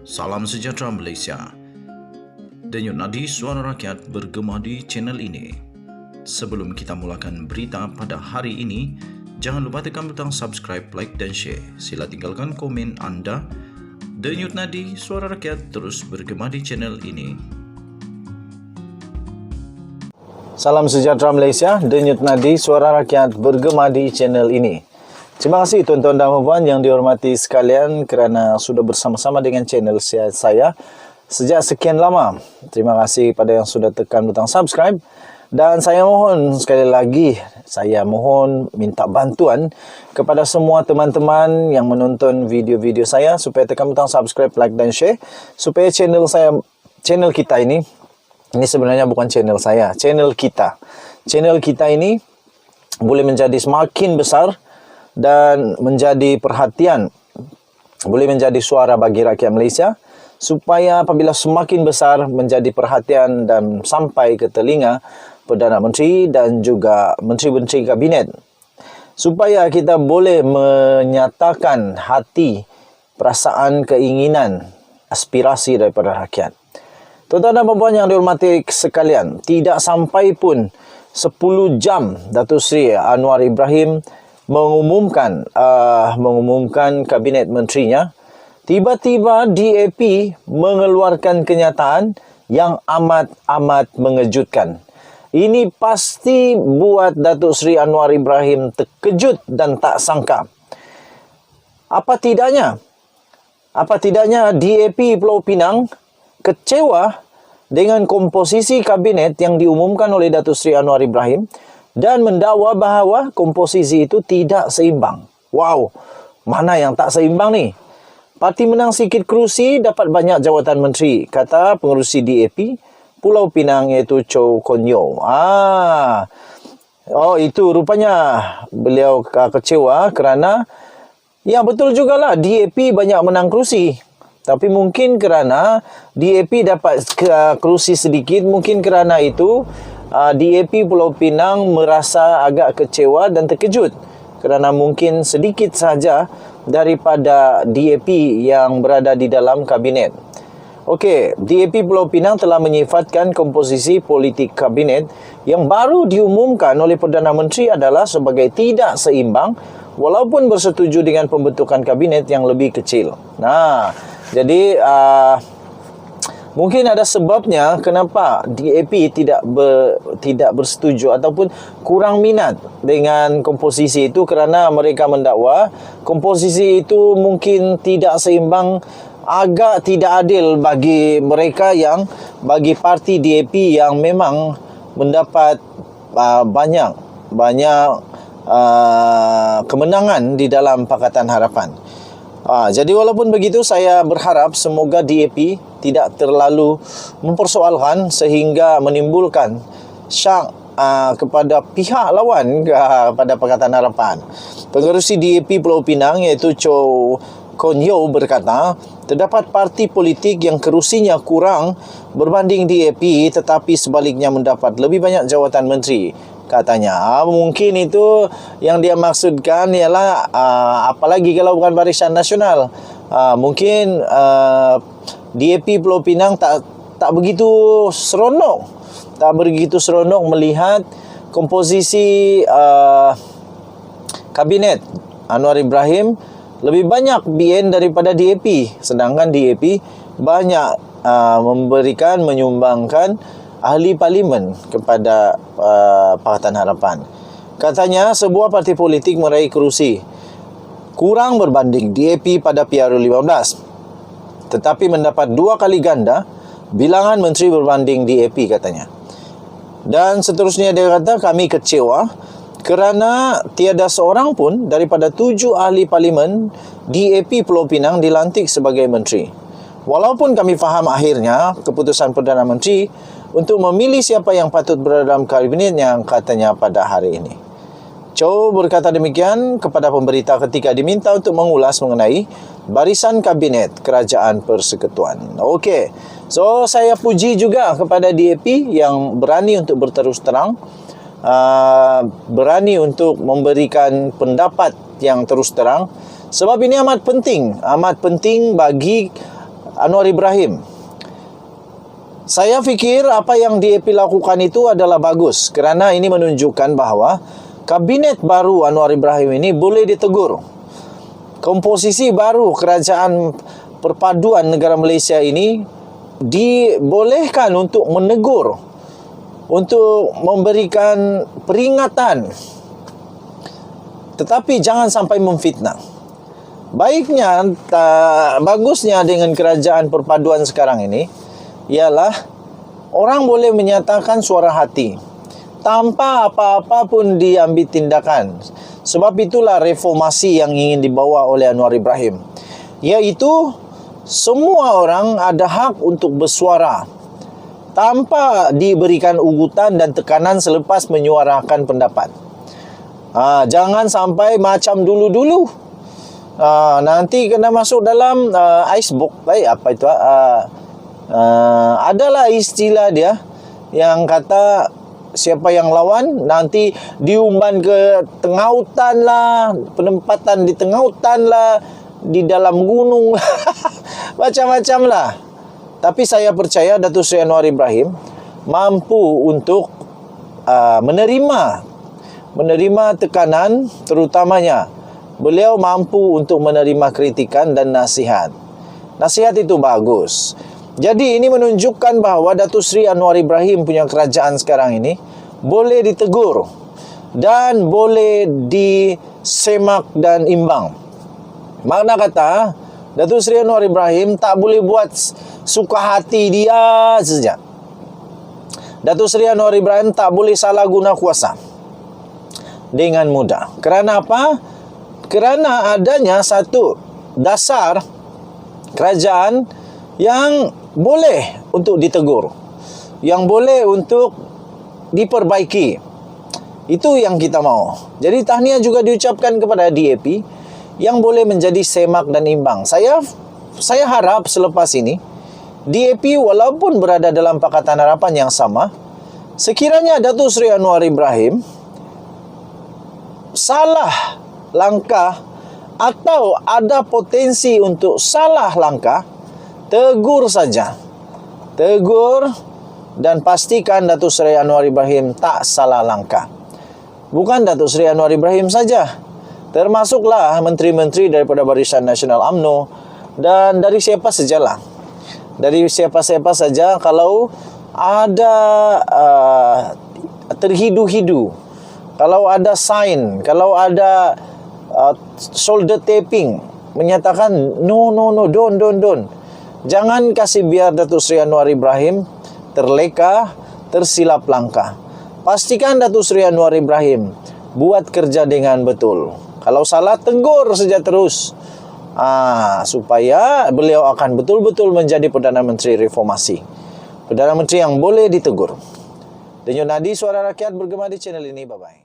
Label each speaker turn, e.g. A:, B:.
A: Salam sejahtera Malaysia. Denyut nadi suara rakyat bergema di channel ini. Sebelum kita mulakan berita pada hari ini, jangan lupa tekan butang subscribe, like dan share. Sila tinggalkan komen anda. Denyut nadi suara rakyat terus bergema di channel ini.
B: Salam sejahtera Malaysia. Denyut nadi suara rakyat bergema di channel ini. Terima kasih tuan-tuan dan puan yang dihormati sekalian kerana sudah bersama-sama dengan channel saya sejak sekian lama. Terima kasih pada yang sudah tekan butang subscribe. Dan saya mohon sekali lagi, saya mohon minta bantuan kepada semua teman-teman yang menonton video-video saya supaya tekan butang subscribe, like dan share supaya channel kita ini sebenarnya bukan channel saya, channel kita ini boleh menjadi semakin besar dan menjadi perhatian, boleh menjadi suara bagi rakyat Malaysia supaya apabila semakin besar menjadi perhatian dan sampai ke telinga Perdana Menteri dan juga menteri-menteri kabinet supaya kita boleh menyatakan hati, perasaan, keinginan, aspirasi daripada rakyat. Tuan-tuan dan puan yang dihormati sekalian, tidak sampai pun 10 jam Datuk Seri Anwar Ibrahim mengumumkan kabinet menterinya, tiba-tiba DAP mengeluarkan kenyataan yang amat mengejutkan. Ini pasti buat Datuk Seri Anwar Ibrahim terkejut dan tak sangka. Apa tidaknya DAP Pulau Pinang kecewa dengan komposisi kabinet yang diumumkan oleh Datuk Seri Anwar Ibrahim dan mendakwa bahawa komposisi itu tidak seimbang. Wow, mana yang tak seimbang ni? Parti menang sikit kerusi dapat banyak jawatan menteri, kata pengerusi DAP Pulau Pinang iaitu Chow Kon Yeow. Itu rupanya beliau kecewa kerana ya betul jugalah DAP banyak menang kerusi. Tapi mungkin kerana DAP dapat kerusi sedikit, mungkin kerana itu DAP Pulau Pinang merasa agak kecewa dan terkejut kerana mungkin sedikit saja daripada DAP yang berada di dalam kabinet. Okey, DAP Pulau Pinang telah menyifatkan komposisi politik kabinet yang baru diumumkan oleh Perdana Menteri adalah sebagai tidak seimbang walaupun bersetuju dengan pembentukan kabinet yang lebih kecil. Jadi mungkin ada sebabnya kenapa DAP tidak bersetuju ataupun kurang minat dengan komposisi itu kerana mereka mendakwa komposisi itu mungkin tidak seimbang, agak tidak adil bagi mereka bagi parti DAP yang memang mendapat banyak kemenangan di dalam Pakatan Harapan. Jadi walaupun begitu, saya berharap semoga DAP tidak terlalu mempersoalkan sehingga menimbulkan syak kepada pihak lawan pada Pakatan Harapan. Pengerusi DAP Pulau Pinang iaitu Chow Kon Yeow berkata, terdapat parti politik yang kerusinya kurang berbanding DAP tetapi sebaliknya mendapat lebih banyak jawatan menteri, katanya. Mungkin itu yang dia maksudkan ialah apalagi kalau bukan Barisan Nasional. Mungkin DAP Pulau Pinang tak begitu seronok melihat komposisi kabinet Anwar Ibrahim lebih banyak BN daripada DAP, sedangkan DAP banyak menyumbangkan ahli parlimen kepada Pakatan Harapan. Katanya sebuah parti politik meraih kerusi kurang berbanding DAP pada PRU15 tetapi mendapat 2 kali ganda bilangan menteri berbanding DAP, katanya. Dan seterusnya dia kata, kami kecewa kerana tiada seorang pun daripada 7 ahli parlimen DAP Pulau Pinang dilantik sebagai menteri. Walaupun kami faham akhirnya keputusan Perdana Menteri untuk memilih siapa yang patut berada dalam kabinet yang katanya pada hari ini. Chow berkata demikian kepada pemberita ketika diminta untuk mengulas mengenai barisan kabinet Kerajaan Persekutuan. Okey, so saya puji juga kepada DAP yang berani untuk berterus terang, berani untuk memberikan pendapat yang terus terang, sebab ini amat penting bagi Anwar Ibrahim. Saya fikir apa yang DAP lakukan itu adalah bagus kerana ini menunjukkan bahawa kabinet baru Anwar Ibrahim ini boleh ditegur. Komposisi baru kerajaan perpaduan negara Malaysia ini dibolehkan untuk menegur, untuk memberikan peringatan, tetapi jangan sampai memfitnah. Baiknya, bagusnya dengan kerajaan perpaduan sekarang ini ialah orang boleh menyatakan suara hati tanpa apa-apa pun diambil tindakan. Sebab itulah reformasi yang ingin dibawa oleh Anwar Ibrahim, iaitu semua orang ada hak untuk bersuara tanpa diberikan ugutan dan tekanan selepas menyuarakan pendapat. Jangan sampai macam dulu-dulu. Nanti kena masuk dalam icebox. Apa itu? Adalah istilah dia yang kata siapa yang lawan nanti diumban ke tengah hutan lah, penempatan di tengah hutan lah, di dalam gunung macam-macam lah. Tapi saya percaya Datuk Seri Anwar Ibrahim mampu untuk menerima tekanan, terutamanya beliau mampu untuk menerima kritikan dan nasihat. Nasihat itu bagus. Jadi ini menunjukkan bahawa Datuk Seri Anwar Ibrahim punya kerajaan sekarang ini boleh ditegur dan boleh disemak dan imbang. Makna kata, Datuk Seri Anwar Ibrahim tak boleh buat suka hati dia saja. Datuk Seri Anwar Ibrahim tak boleh salah guna kuasa dengan mudah. Kerana apa? Kerana adanya satu dasar kerajaan yang boleh untuk ditegur, yang boleh untuk diperbaiki. Itu yang kita mau. Jadi tahniah juga diucapkan kepada DAP yang boleh menjadi semak dan imbang. Saya harap selepas ini DAP walaupun berada dalam Pakatan Harapan yang sama, sekiranya Datuk Seri Anwar Ibrahim salah langkah atau ada potensi untuk salah langkah, tegur saja. Tegur dan pastikan Datuk Seri Anwar Ibrahim tak salah langkah. Bukan Datuk Seri Anwar Ibrahim saja, termasuklah menteri-menteri daripada Barisan Nasional UMNO dan dari siapa sajalah. Dari siapa-siapa saja kalau ada terhidu-hidu, kalau ada sign, kalau ada shoulder tapping menyatakan no, don't. Jangan kasih biar Datuk Seri Anwar Ibrahim terleka, tersilap langkah. Pastikan Datuk Seri Anwar Ibrahim buat kerja dengan betul. Kalau salah, tegur saja terus. Supaya beliau akan betul-betul menjadi Perdana Menteri Reformasi. Perdana Menteri yang boleh ditegur. Denyut Nadi Suara Rakyat bergema di channel ini. Bye-bye.